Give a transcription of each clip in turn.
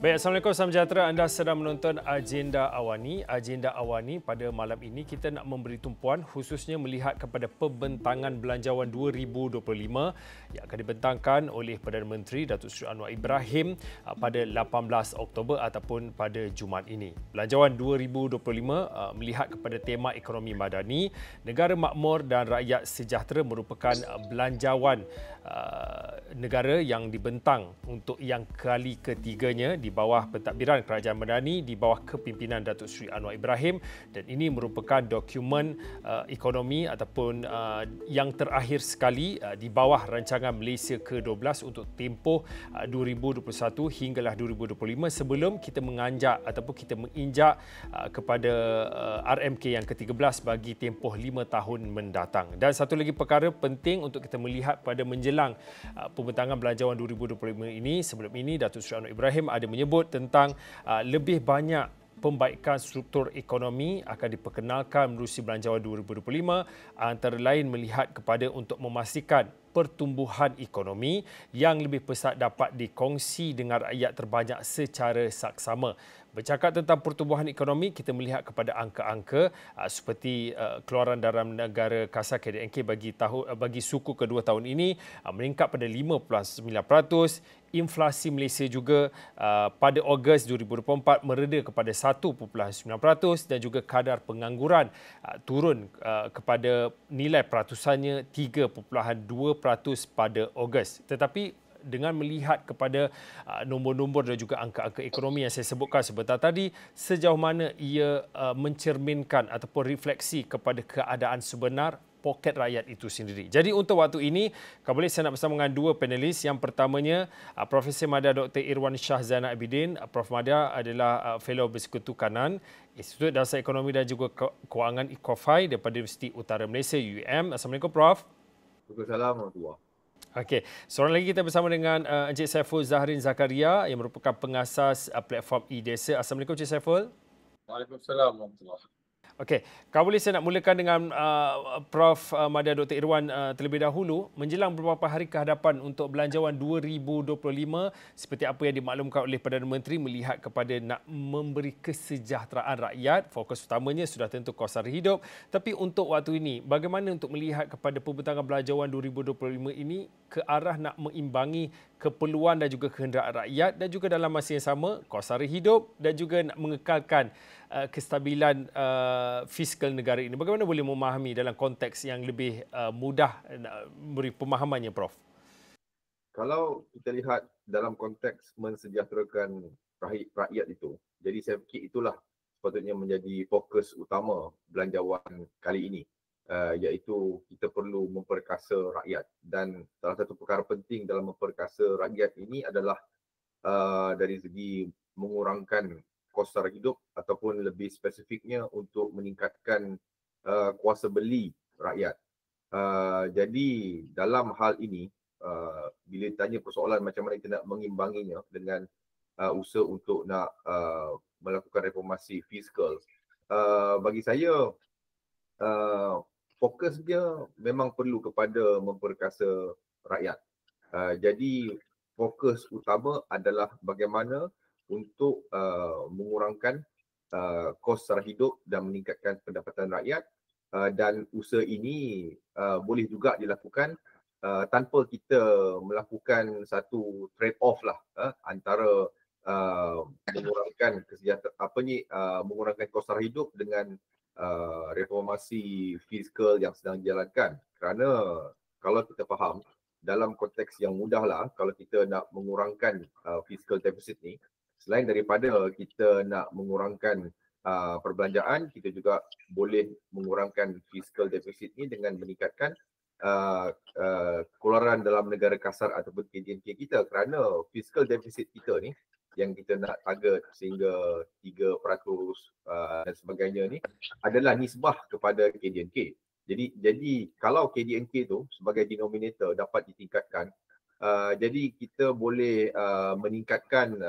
Baik, Assalamualaikum, salam sejahtera. Anda sedang menonton Agenda Awani. Agenda Awani pada malam ini kita nak memberi tumpuan khususnya melihat kepada pembentangan Belanjawan 2025 yang akan dibentangkan oleh Perdana Menteri Datuk Seri Anwar Ibrahim pada 18 Oktober ataupun pada Jumaat ini. Belanjawan 2025 melihat kepada tema ekonomi madani, negara makmur dan rakyat sejahtera merupakan belanjawan negara yang dibentang untuk yang kali ketiganya di bawah pentadbiran Kerajaan Madani di bawah kepimpinan Datuk Seri Anwar Ibrahim, dan ini merupakan dokumen ekonomi ataupun yang terakhir sekali di bawah rancangan Malaysia ke-12 untuk tempoh 2021 hinggalah 2025 sebelum kita menganjak ataupun kita menginjak kepada RMK yang ke-13 bagi tempoh 5 tahun mendatang. Dan satu lagi perkara penting untuk kita melihat pada menjelang pembentangan Belanjawan 2025 ini, sebelum ini Datuk Seri Anwar Ibrahim ada menyebut tentang lebih banyak pembaikan struktur ekonomi akan diperkenalkan menerusi Belanjawan 2025, antara lain melihat kepada untuk memastikan pertumbuhan ekonomi yang lebih pesat dapat dikongsi dengan rakyat terbanyak secara saksama. Bercakap tentang pertumbuhan ekonomi, kita melihat kepada angka-angka seperti keluaran dalam negara kasar KDNK bagi suku kedua tahun ini meningkat pada 5.9%. Inflasi Malaysia juga pada Ogos 2024 mereda kepada 1.9% dan juga kadar pengangguran turun kepada nilai peratusannya 3.2% pada Ogos. Tetapi dengan melihat kepada nombor-nombor dan juga angka-angka ekonomi yang saya sebutkan sebentar tadi, sejauh mana ia mencerminkan ataupun refleksi kepada keadaan sebenar poket rakyat itu sendiri. Jadi untuk waktu ini, kalau boleh saya nak bersama dengan dua panelis. Yang pertamanya, Profesor Madya Dr. Irwan Shah Zainal Abidin. Prof. Madya adalah Fellow Bersekutu Kanan Institut Dasar Ekonomi dan juga Kewangan IKOFAI daripada Universiti Utara Malaysia, UUM. Assalamualaikum, Prof. Waalaikumsalam. Okey, seorang lagi kita bersama dengan Encik Saiful Zahrin Zakaria yang merupakan pengasas platform eDesa. Assalamualaikum, Encik Saiful. Waalaikumsalam. Okey, kalau boleh saya nak mulakan dengan Prof. Madya Dr. Irwan terlebih dahulu. Menjelang beberapa hari ke hadapan untuk Belanjawan 2025, seperti apa yang dimaklumkan oleh Perdana Menteri melihat kepada nak memberi kesejahteraan rakyat, fokus utamanya sudah tentu kos sara hidup. Tapi untuk waktu ini, bagaimana untuk melihat kepada pembentangan Belanjawan 2025 ini ke arah nak mengimbangi keperluan dan juga kehendak rakyat, dan juga dalam masa yang sama kos sara hidup dan juga nak mengekalkan kestabilan fiskal negara ini. Bagaimana boleh memahami dalam konteks yang lebih mudah beri pemahamannya, Prof? Kalau kita lihat dalam konteks mensejahterakan rakyat itu, jadi saya fikir itulah sepatutnya menjadi fokus utama belanjawan kali ini, iaitu kita perlu memperkasa rakyat. Dan salah satu perkara penting dalam memperkasa rakyat ini adalah dari segi mengurangkan kos sara hidup ataupun lebih spesifiknya untuk meningkatkan kuasa beli rakyat. Jadi dalam hal ini, bila ditanya persoalan macam mana kita nak mengimbanginya dengan usaha untuk nak melakukan reformasi fiskal, bagi saya fokusnya memang perlu kepada memperkasa rakyat. Jadi fokus utama adalah bagaimana untuk mengurangkan kos sara hidup dan meningkatkan pendapatan rakyat, dan usaha ini boleh juga dilakukan tanpa kita melakukan satu trade off lah antara mengurangkan mengurangkan kos sara hidup dengan reformasi fiskal yang sedang dijalankan. Kerana kalau kita faham dalam konteks yang mudahlah, kalau kita nak mengurangkan fiskal deficit ni, selain daripada kita nak mengurangkan perbelanjaan, kita juga boleh mengurangkan fiskal deficit ni dengan meningkatkan keluaran dalam negara kasar ataupun KDNK kita. Kerana fiskal deficit kita ni yang kita nak target sehingga 3% dan sebagainya ni adalah nisbah kepada KDNK. Jadi kalau KDNK tu sebagai denominator dapat ditingkatkan, jadi kita boleh meningkatkan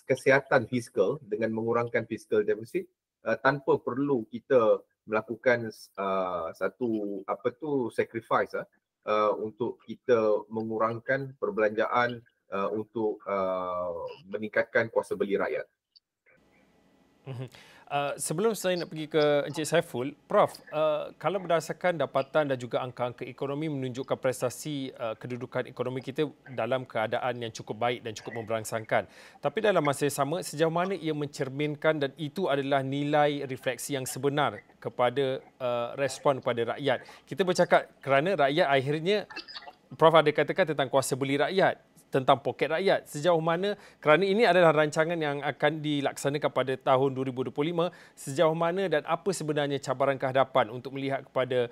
kesihatan fiskal dengan mengurangkan fiskal deficit tanpa perlu kita melakukan satu sacrifice untuk kita mengurangkan perbelanjaan untuk meningkatkan kuasa beli rakyat. Sebelum saya nak pergi ke Encik Saiful, Prof, kalau berdasarkan dapatan dan juga angka-angka ekonomi menunjukkan prestasi kedudukan ekonomi kita dalam keadaan yang cukup baik dan cukup memberangsangkan. Tapi dalam masa yang sama, sejauh mana ia mencerminkan dan itu adalah nilai refleksi yang sebenar kepada respon kepada rakyat. Kita bercakap kerana rakyat akhirnya, Prof ada katakan tentang kuasa beli rakyat, tentang poket rakyat. Sejauh mana, kerana ini adalah rancangan yang akan dilaksanakan pada tahun 2025, sejauh mana dan apa sebenarnya cabaran kehadapan untuk melihat kepada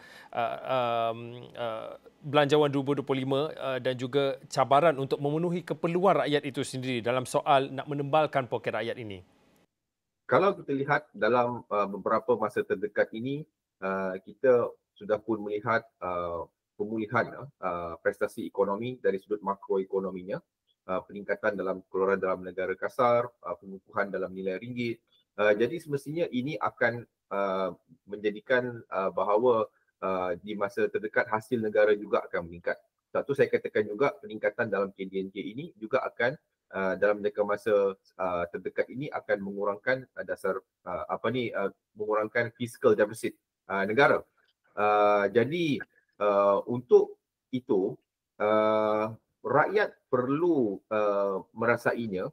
Belanjawan 2025 dan juga cabaran untuk memenuhi keperluan rakyat itu sendiri dalam soal nak menembalkan poket rakyat ini? Kalau kita lihat dalam beberapa masa terdekat ini, kita sudah pun melihat pemulihan prestasi ekonomi dari sudut makroekonominya, peningkatan dalam keluaran dalam negara kasar, pengukuhan dalam nilai ringgit. Jadi semestinya ini akan menjadikan bahawa di masa terdekat hasil negara juga akan meningkat. Satu, saya katakan juga peningkatan dalam KDNK ini juga akan dalam jangka masa terdekat ini akan mengurangkan mengurangkan fiscal deficit negara. Jadi untuk itu rakyat perlu merasainya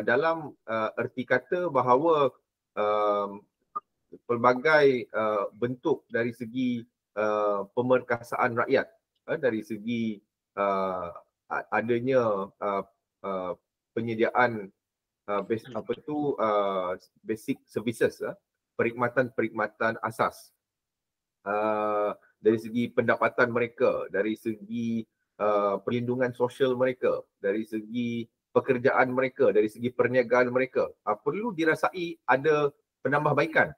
dalam erti kata bahawa pelbagai bentuk dari segi pemerkasaan rakyat, dari segi adanya penyediaan basic services, perkhidmatan asas, dari segi pendapatan mereka, dari segi perlindungan sosial mereka, dari segi pekerjaan mereka, dari segi perniagaan mereka, perlu dirasai ada penambahbaikan.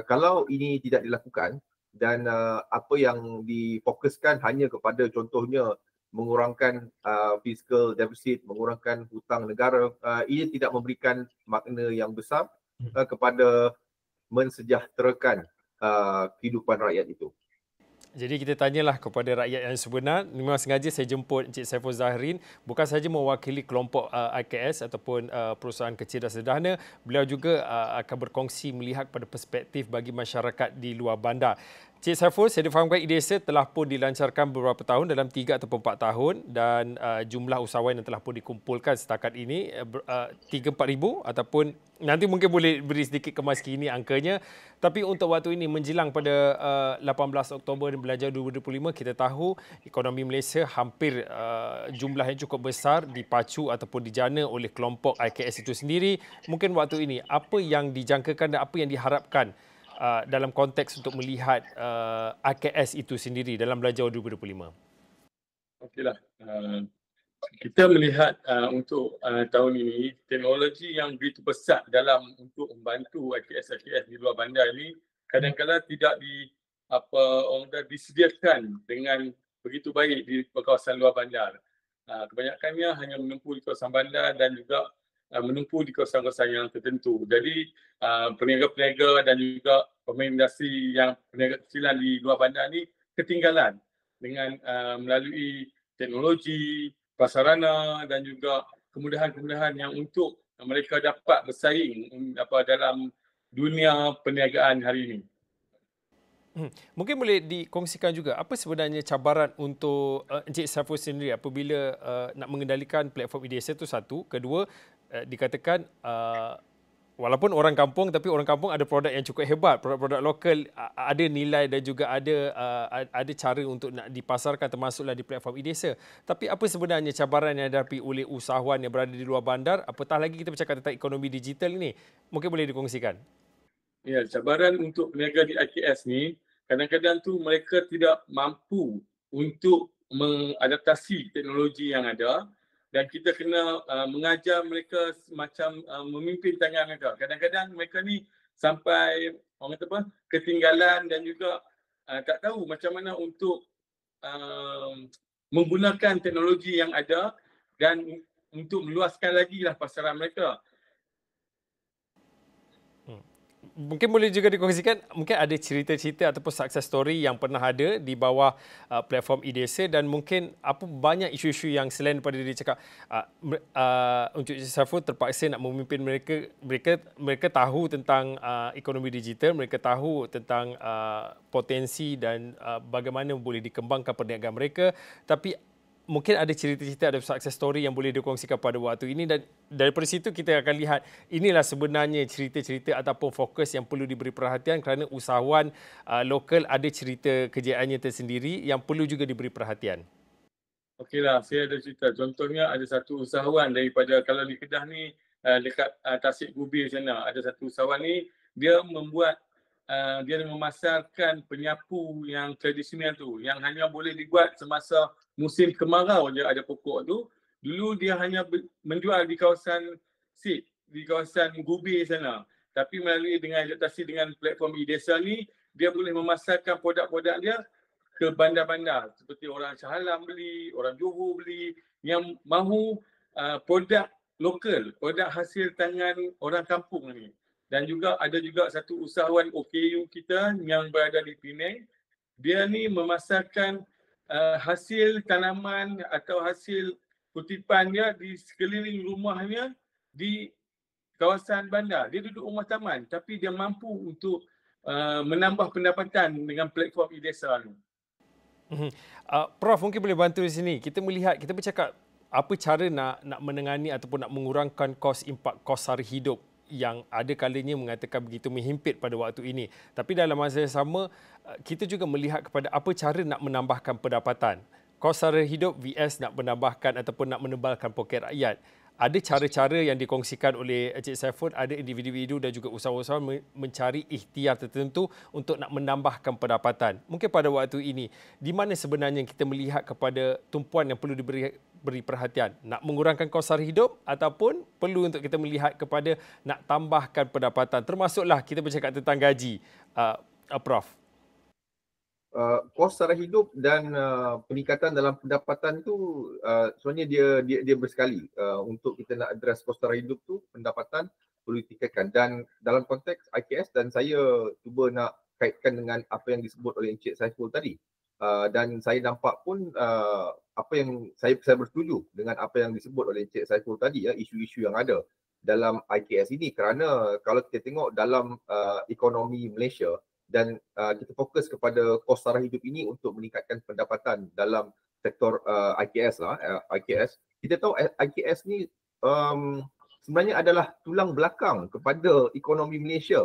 Kalau ini tidak dilakukan dan apa yang difokuskan hanya kepada contohnya mengurangkan fiscal deficit, mengurangkan hutang negara, ia tidak memberikan makna yang besar kepada mensejahterakan kehidupan rakyat itu. Jadi kita tanyalah kepada rakyat yang sebenar. Memang sengaja saya jemput Encik Saiful Zahrin, bukan sahaja mewakili kelompok IKS ataupun perusahaan kecil dan sederhana, beliau juga akan berkongsi melihat pada perspektif bagi masyarakat di luar bandar. Encik Saiful, saya difahamkan IDESA telah pun dilancarkan beberapa tahun, dalam 3 ataupun 4 tahun, dan jumlah usahawan yang telah pun dikumpulkan setakat ini 3-4 ribu, ataupun nanti mungkin boleh beri sedikit kemas kini angkanya. Tapi untuk waktu ini menjelang pada 18 Oktober Belanjawan 2025, kita tahu ekonomi Malaysia hampir jumlah yang cukup besar dipacu ataupun dijana oleh kelompok IKS itu sendiri. Mungkin waktu ini apa yang dijangkakan dan apa yang diharapkan dalam konteks untuk melihat IKS itu sendiri dalam Belanjawan 2025? Okeylah. Kita melihat untuk tahun ini teknologi yang begitu besar dalam untuk membantu IKS di luar bandar ini kadang-kadang tidak disediakan dengan begitu baik di kawasan luar bandar. Kebanyakannya hanya menempuh di kawasan bandar dan juga menempuh di kawasan-kawasan yang tertentu. Jadi peniaga-peniaga dan juga pemain industri yang peniaga kecilan di luar bandar ini ketinggalan dengan melalui teknologi, prasarana dan juga kemudahan-kemudahan yang untuk mereka dapat bersaing dalam dunia perniagaan hari ini. Mungkin boleh dikongsikan juga apa sebenarnya cabaran untuk Encik Saiful sendiri apabila nak mengendalikan platform IDESA itu satu. Kedua, dikatakan walaupun orang kampung, tapi orang kampung ada produk yang cukup hebat, produk-produk lokal ada nilai dan juga ada cara untuk nak dipasarkan termasuklah di platform IDESA. Tapi apa sebenarnya cabaran yang dihadapi oleh usahawan yang berada di luar bandar, apatah lagi kita bercakap tentang ekonomi digital ini? Mungkin boleh dikongsikan. Ya, cabaran untuk peniaga di IKS ni kadang-kadang tu mereka tidak mampu untuk mengadaptasi teknologi yang ada. Dan kita kena mengajar mereka macam memimpin tangan mereka. Kadang-kadang mereka ni sampai orang kata ketinggalan dan juga tak tahu macam mana untuk menggunakan teknologi yang ada dan untuk meluaskan lagi lah pasaran mereka. Mungkin boleh juga dikongsikan, mungkin ada cerita-cerita ataupun success story yang pernah ada di bawah platform eDesa, dan mungkin apa banyak isu-isu yang selain daripada dia cakap Encik Saiful terpaksa nak memimpin mereka tahu tentang ekonomi digital, mereka tahu tentang potensi dan bagaimana boleh dikembangkan perniagaan mereka, tapi mungkin ada cerita-cerita, ada success story yang boleh dikongsikan pada waktu ini, dan daripada situ kita akan lihat inilah sebenarnya cerita-cerita ataupun fokus yang perlu diberi perhatian, kerana usahawan lokal ada cerita kejayaannya tersendiri yang perlu juga diberi perhatian. Okeylah, saya ada cerita. Contohnya ada satu usahawan daripada, kalau di Kedah ni dekat Tasik Gubir sana, ada satu usahawan ni dia membuat dia memasarkan penyapu yang tradisional tu, yang hanya boleh dibuat semasa musim kemarau je ada pokok tu. Dulu dia hanya menjual di kawasan SIP, di kawasan Gubir sana. Tapi melalui dengan adaptasi dengan platform eDesa ni, dia boleh memasarkan produk-produk dia ke bandar-bandar seperti orang Shah Alam beli, orang Johor beli, yang mahu produk lokal, produk hasil tangan orang kampung ni. Dan juga ada juga satu usahawan OKU kita yang berada di Penang. Dia ni memasarkan hasil tanaman atau hasil kutipan dia di sekeliling rumahnya di kawasan bandar. Dia duduk rumah taman tapi dia mampu untuk menambah pendapatan dengan platform eDesa ni. Prof, mungkin boleh bantu di sini. Kita bercakap apa cara nak menengani ataupun nak mengurangkan impak kos sara hidup yang ada kalanya mengatakan begitu menghimpit pada waktu ini. Tapi dalam masa yang sama, kita juga melihat kepada apa cara nak menambahkan pendapatan. Kos sara hidup vs nak menambahkan ataupun nak menebalkan poket rakyat. Ada cara-cara yang dikongsikan oleh Encik Saiful, ada individu-individu dan juga usahawan mencari ikhtiar tertentu untuk nak menambahkan pendapatan. Mungkin pada waktu ini, di mana sebenarnya kita melihat kepada tumpuan yang perlu diberi perhatian? Nak mengurangkan kos sara hidup ataupun perlu untuk kita melihat kepada nak tambahkan pendapatan? Termasuklah kita bercakap tentang gaji, Prof. Kos sara hidup dan peningkatan dalam pendapatan tu sebenarnya dia bersekali. Untuk kita nak address kos sara hidup tu, pendapatan perlu ditingkatkan. Dan dalam konteks IKS, dan saya cuba nak kaitkan dengan apa yang disebut oleh Encik Saiful tadi. Dan saya nampak pun apa yang saya bersetuju dengan apa yang disebut oleh Encik Saiful tadi, isu-isu yang ada dalam IKS ini, kerana kalau kita tengok dalam ekonomi Malaysia, dan kita fokus kepada kos sara hidup ini untuk meningkatkan pendapatan dalam sektor IKS IKS. Kita tahu IKS ni sebenarnya adalah tulang belakang kepada ekonomi Malaysia.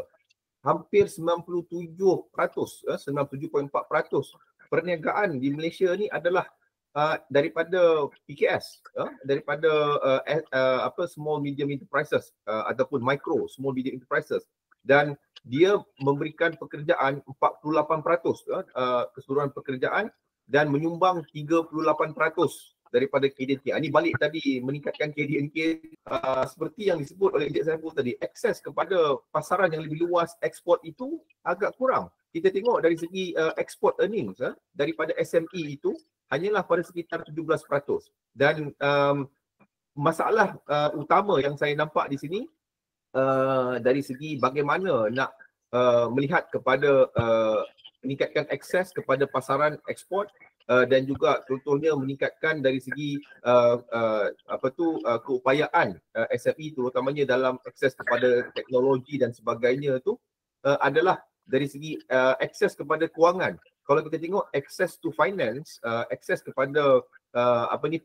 Hampir 97%, 97.4% perniagaan di Malaysia ni adalah daripada PKS, daripada small medium enterprises ataupun micro small medium enterprises, dan dia memberikan pekerjaan 48% keseluruhan pekerjaan dan menyumbang 38% daripada KDNK. Ini balik tadi meningkatkan KDNK seperti yang disebut oleh Encik Saiful tadi, akses kepada pasaran yang lebih luas, ekspor itu agak kurang. Kita tengok dari segi export earnings daripada SME itu hanyalah pada sekitar 17%. Dan masalah utama yang saya nampak di sini dari segi bagaimana nak melihat kepada meningkatkan akses kepada pasaran ekspor, dan juga contohnya meningkatkan dari segi keupayaan SME terutamanya dalam akses kepada teknologi dan sebagainya tu adalah dari segi akses kepada kewangan. Kalau kita tengok access to finance, akses kepada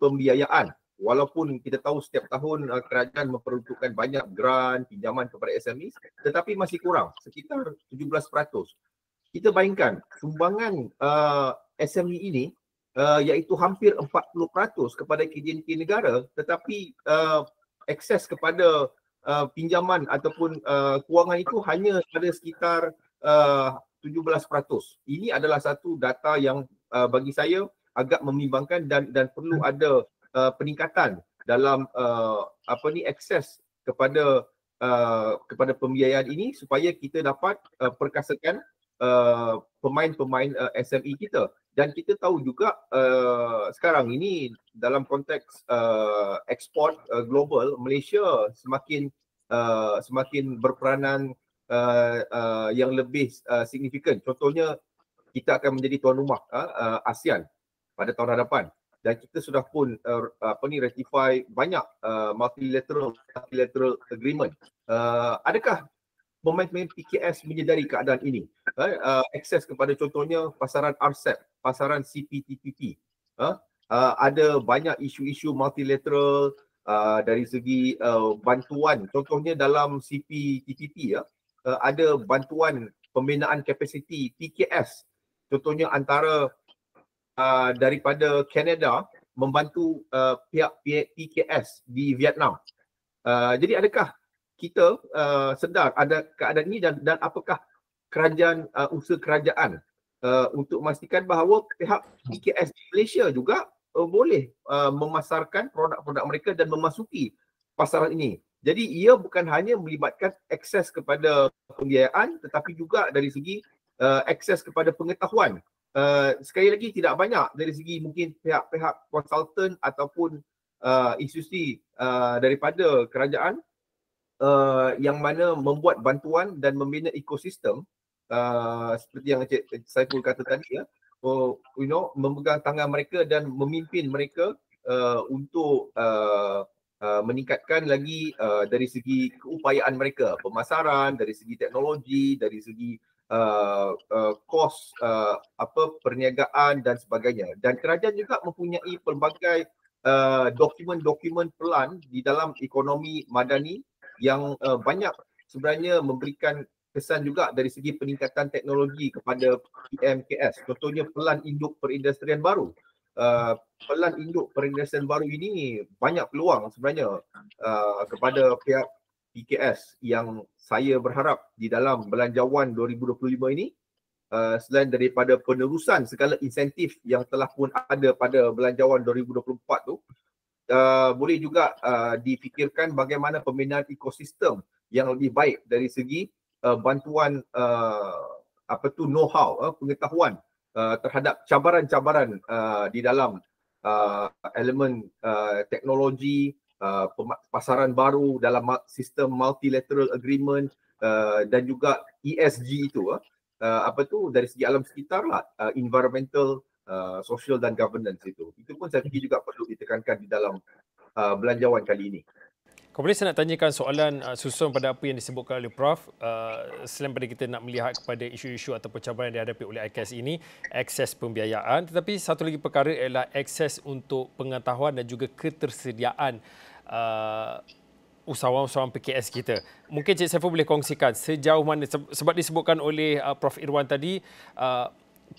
pembiayaan, walaupun kita tahu setiap tahun kerajaan memperuntukkan banyak grant, pinjaman kepada SME, tetapi masih kurang, sekitar 17%. Kita bayangkan sumbangan SME ini iaitu hampir 40% kepada KDNK negara, tetapi akses kepada pinjaman ataupun kewangan itu hanya pada sekitar 17%. Ini adalah satu data yang bagi saya agak membimbangkan, dan perlu ada peningkatan dalam akses kepada pembiayaan ini supaya kita dapat perkasakan pemain-pemain SME kita. Dan kita tahu juga sekarang ini dalam konteks ekspor global, Malaysia semakin berperanan yang lebih signifikan. Contohnya kita akan menjadi tuan rumah ASEAN pada tahun hadapan dan kita sudah pun ratify banyak multilateral agreement. Adakah pemain-pemain PKS menyedari keadaan ini? Akses kepada contohnya pasaran RCEP, pasaran CPTPP. Ada banyak isu-isu multilateral dari segi bantuan. Contohnya dalam CPTPP ada bantuan pembinaan kapasiti PKS. Contohnya antara daripada Canada membantu pihak PKS di Vietnam. Jadi adakah kita sedar ada keadaan ini dan apakah kerajaan usaha kerajaan untuk memastikan bahawa pihak PKS di Malaysia juga boleh memasarkan produk-produk mereka dan memasuki pasaran ini. Jadi ia bukan hanya melibatkan akses kepada pembiayaan tetapi juga dari segi akses kepada pengetahuan. Sekali lagi tidak banyak dari segi mungkin pihak-pihak konsultan ataupun institusi daripada kerajaan yang mana membuat bantuan dan membina ekosistem seperti yang Encik Saiful kata tadi memegang tangan mereka dan memimpin mereka untuk meningkatkan lagi dari segi keupayaan mereka, pemasaran, dari segi teknologi, dari segi kos perniagaan dan sebagainya. Dan kerajaan juga mempunyai pelbagai dokumen-dokumen pelan di dalam ekonomi madani yang banyak sebenarnya memberikan kesan juga dari segi peningkatan teknologi kepada PMKS. Contohnya pelan induk perindustrian baru. Pelan induk perindustrian baru ini banyak peluang sebenarnya kepada pihak PKS yang saya berharap di dalam Belanjawan 2025 ini selain daripada penerusan segala insentif yang telah pun ada pada Belanjawan 2024 tu, boleh juga difikirkan bagaimana pembinaan ekosistem yang lebih baik dari segi bantuan know-how, pengetahuan terhadap cabaran-cabaran di dalam elemen teknologi, pasaran baru dalam sistem multilateral agreement dan juga ESG itu dari segi alam sekitar lah, environmental, social dan governance itu pun saya fikir juga perlu ditekankan di dalam belanjawan kali ini. Kemudian saya nak tanyakan soalan susun pada apa yang disebutkan oleh Prof. Selain pada kita nak melihat kepada isu-isu atau cabaran yang dihadapi oleh IKAS ini, akses pembiayaan, tetapi satu lagi perkara ialah akses untuk pengetahuan dan juga ketersediaan usahawan-usahawan PKS kita. Mungkin Cik Saiful boleh kongsikan sejauh mana, sebab disebutkan oleh Prof. Irwan tadi,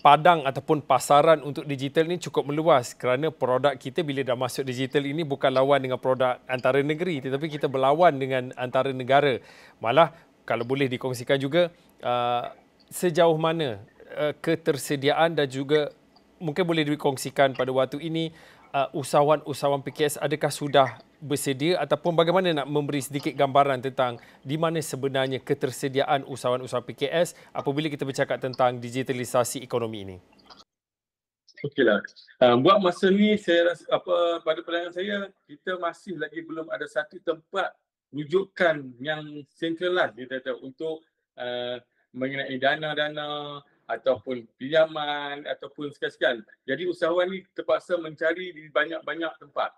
padang ataupun pasaran untuk digital ini cukup meluas kerana produk kita bila dah masuk digital ini bukan lawan dengan produk antara negeri tetapi kita berlawan dengan antara negara. Malah kalau boleh dikongsikan juga sejauh mana ketersediaan dan juga mungkin boleh dikongsikan pada waktu ini usahawan-usahawan PKS adakah sudah bersedia ataupun bagaimana nak memberi sedikit gambaran tentang di mana sebenarnya ketersediaan usahawan-usahawan PKS apabila kita bercakap tentang digitalisasi ekonomi ini? Okeylah. Buat masa ni saya rasa pada pandangan saya kita masih lagi belum ada satu tempat rujukan yang centralized untuk mengenai dana-dana ataupun pinjaman ataupun sekian-sekian. Jadi usahawan ni terpaksa mencari di banyak-banyak tempat.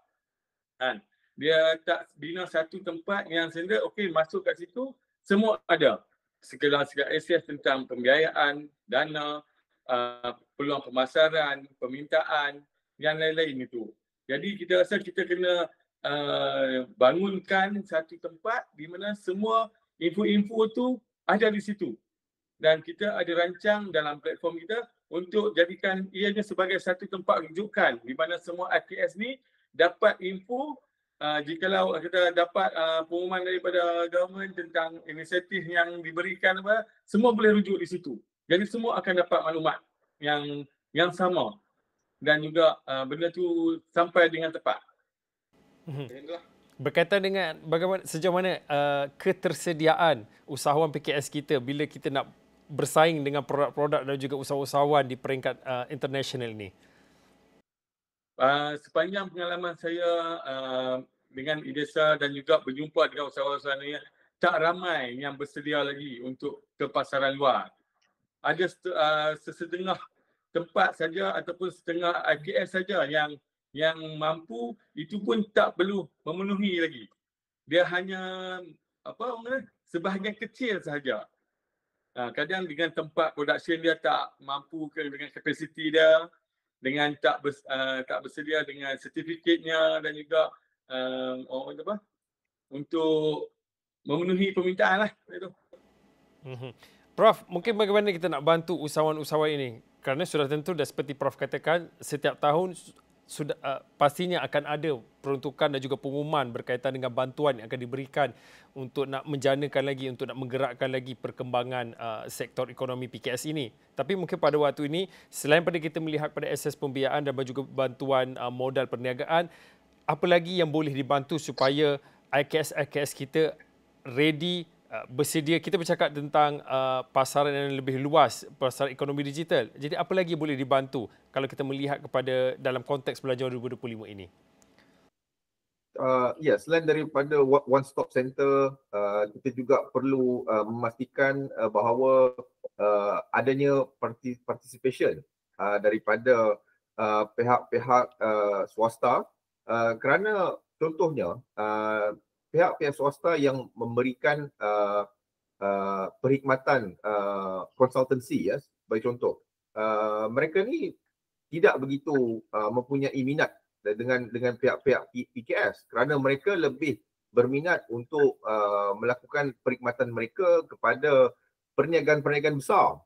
Dia tak bina satu tempat yang sehingga masuk kat situ semua ada. Segala akses tentang pembiayaan, dana, peluang pemasaran, permintaan, yang lain-lain itu. Jadi kita rasa kita kena bangunkan satu tempat di mana semua info-info tu ada di situ. Dan kita ada rancang dalam platform kita untuk jadikan ianya sebagai satu tempat rujukan di mana semua IKS ni dapat info jikalau kita dapat pengumuman daripada government tentang inisiatif yang diberikan semua boleh rujuk di situ. Jadi semua akan dapat maklumat yang sama dan juga benda tu sampai dengan tepat. Berkaitan dengan bagaimana sejauh mana ketersediaan usahawan PKS kita bila kita nak bersaing dengan produk-produk dan juga usahawan di peringkat international ini? Sepanjang pengalaman saya dengan IDESA dan juga berjumpa dengan usahawan-usahawan ini, tak ramai yang bersedia lagi untuk ke pasaran luar. Ada sesetengah tempat saja ataupun setengah IKS saja yang mampu, itu pun tak perlu memenuhi lagi. Dia hanya sebahagian kecil sahaja. Kadang dengan tempat production dia tak mampu dengan kapasiti dia, dengan tak bersedia dengan sertifikatnya dan juga untuk memenuhi permintaan lah. Itu. Prof, mungkin bagaimana kita nak bantu usahawan-usahawan ini? Kerana sudah tentu dah seperti Prof katakan, setiap tahun sudah pastinya akan ada peruntukan dan juga pengumuman berkaitan dengan bantuan yang akan diberikan untuk nak menjanakan lagi, untuk nak menggerakkan lagi perkembangan sektor ekonomi PKS ini. Tapi mungkin pada waktu ini, selain pada kita melihat pada akses pembiayaan dan juga bantuan modal perniagaan, apa lagi yang boleh dibantu supaya IKS-IKS kita ready, bersedia? Kita bercakap tentang pasaran yang lebih luas, pasaran ekonomi digital. Jadi apa lagi boleh dibantu kalau kita melihat kepada dalam konteks belanjawan 2025 ini? Ya, selain daripada one stop center, kita juga perlu memastikan bahawa adanya participation daripada pihak-pihak swasta, kerana contohnya pihak-pihak swasta yang memberikan perkhidmatan konsultansi, ya, sebagai contoh, mereka ni tidak begitu mempunyai minat dengan pihak-pihak PKS, kerana mereka lebih berminat untuk melakukan perkhidmatan mereka kepada perniagaan-perniagaan besar.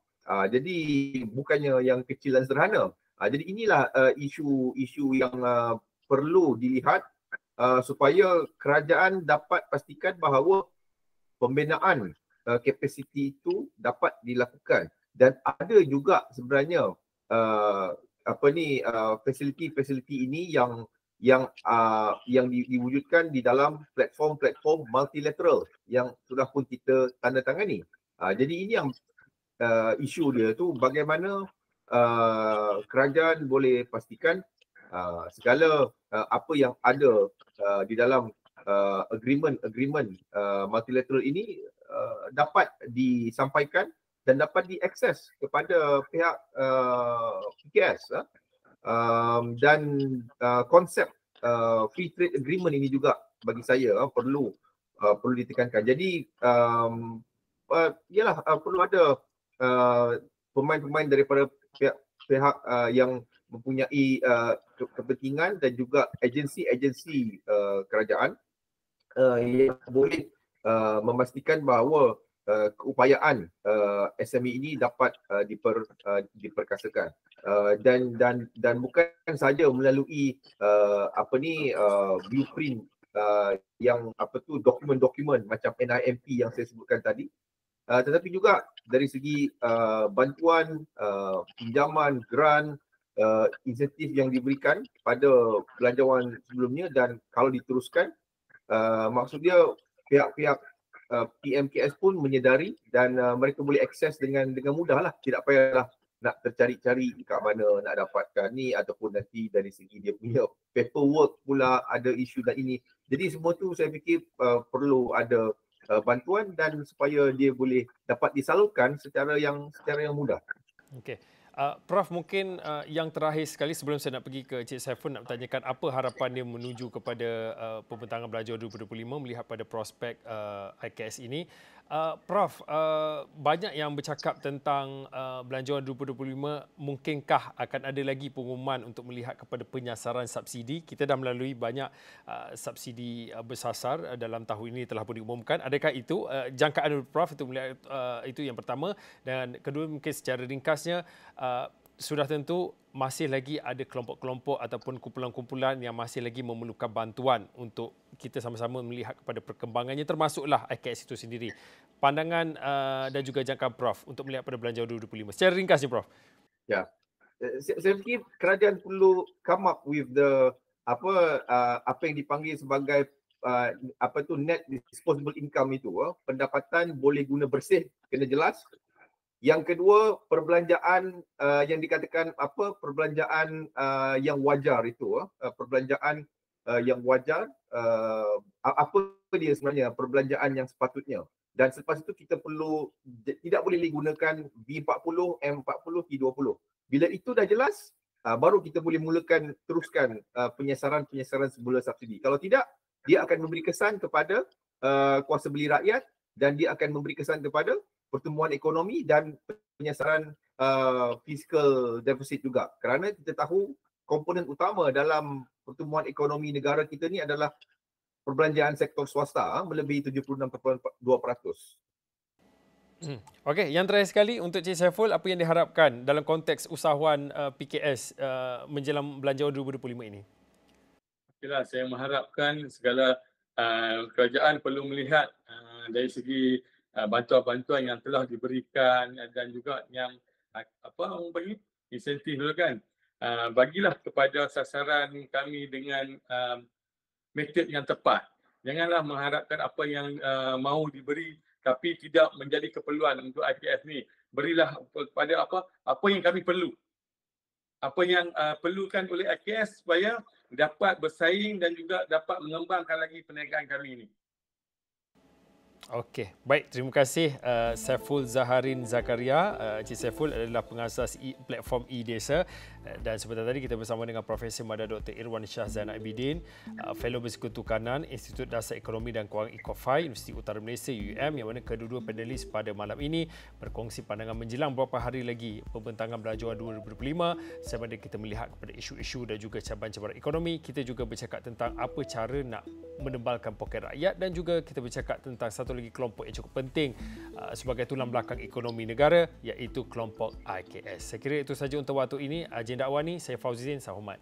Jadi bukannya yang kecil dan sederhana. Jadi inilah isu yang perlu dilihat supaya kerajaan dapat pastikan bahawa pembinaan kapasiti itu dapat dilakukan, dan ada juga sebenarnya fasiliti-fasiliti ini yang diwujudkan di dalam platform multilateral yang sudah pun kita tandatangani. Jadi ini yang isu dia tu, bagaimana kerajaan boleh pastikan segala apa yang ada di dalam agreement multilateral ini dapat disampaikan dan dapat diakses kepada pihak PKS, dan konsep free trade agreement ini juga bagi saya perlu ditekankan. Jadi perlu ada pemain-pemain daripada pihak yang mempunyai kepentingan dan juga agensi-agensi kerajaan yang boleh memastikan bahawa keupayaan SME ini dapat diperkasakan, dan bukan saja melalui blueprint yang dokumen-dokumen macam NIMP yang saya sebutkan tadi, tetapi juga dari segi bantuan, pinjaman, grant, insentif yang diberikan pada belanjawan sebelumnya, dan kalau diteruskan, maksud dia pihak-pihak PMKS pun menyedari dan mereka boleh akses dengan mudah lah. Tidak payahlah nak tercari-cari kat mana nak dapatkan ni, ataupun nanti dari segi dia punya paperwork pula ada isu dan ini. Jadi semua tu saya fikir perlu ada bantuan dan supaya dia boleh dapat disalurkan secara yang mudah. Okey. Prof, mungkin yang terakhir sekali sebelum saya nak pergi ke Cik Saiful, nak bertanyakan apa harapan dia menuju kepada pembentangan belanjawan 2025 melihat pada prospek IKS ini. Prof, banyak yang bercakap tentang belanjawan 2025, mungkinkah akan ada lagi pengumuman untuk melihat kepada penyasaran subsidi? Kita dah melalui banyak subsidi bersasar dalam tahun ini telah pun diumumkan. Adakah itu jangkaan Prof untuk melihat itu yang pertama? Dan kedua, mungkin secara ringkasnya, sudah tentu masih lagi ada kelompok-kelompok ataupun kumpulan-kumpulan yang masih lagi memerlukan bantuan untuk kita sama-sama melihat kepada perkembangannya, termasuklah IKS itu sendiri. Pandangan dan juga jangkaan Prof untuk melihat pada belanjawan 2025. Secara ringkasnya, Prof. Ya, saya fikir kerajaan perlu come up with the apa yang dipanggil sebagai net disposable income itu, pendapatan boleh guna bersih kena jelas. Yang kedua, perbelanjaan yang dikatakan perbelanjaan yang wajar itu, perbelanjaan yang wajar, apa dia sebenarnya perbelanjaan yang sepatutnya. Dan selepas itu kita perlu, tidak boleh digunakan B40, M40, T20. Bila itu dah jelas, baru kita boleh mulakan teruskan penyesaran semula subsidi. Kalau tidak, dia akan memberi kesan kepada kuasa beli rakyat dan dia akan memberi kesan kepada pertumbuhan ekonomi dan penyesaran fiscal deficit juga. Kerana kita tahu komponen utama dalam pertumbuhan ekonomi negara kita ni adalah perbelanjaan sektor swasta melebihi 76.2%. Okey, yang terakhir sekali untuk Cik Saiful, apa yang diharapkan dalam konteks usahawan PKS menjelang Belanjawan 2025 ini? Okeylah, saya mengharapkan segala kerajaan perlu melihat dari segi bantuan-bantuan yang telah diberikan dan juga yang orang bagi insentif dulu kan. Bagilah kepada sasaran kami dengan metod yang tepat. Janganlah mengharapkan apa yang mahu diberi tapi tidak menjadi keperluan untuk IPF ni. Berilah kepada apa yang kami perlu. Apa yang perlukan oleh IKS supaya dapat bersaing dan juga dapat mengembangkan lagi perniagaan kami ini. Okey, baik. Terima kasih Saiful Zaharin Zakaria. Cik Saiful adalah pengasas platform e-Desa dan sebentar tadi kita bersama dengan Profesor Madar Dr. Irwan Shah Zainal Abidin, Fellow Bersekutu Kanan Institut Dasar Ekonomi dan Kewangan IKOFAI Universiti Utara Malaysia UUM, yang mana kedua-dua panelis pada malam ini berkongsi pandangan menjelang beberapa hari lagi pembentangan Belanjawan 2025 sama ada kita melihat kepada isu-isu dan juga cabaran-cabaran ekonomi. Kita juga bercakap tentang apa cara nak menebalkan poket rakyat dan juga kita bercakap tentang satu lagi kelompok yang cukup penting sebagai tulang belakang ekonomi negara, iaitu kelompok IKS. Saya kira itu saja untuk waktu ini. Agenda awal ni, saya Fauzizin, saya hormat.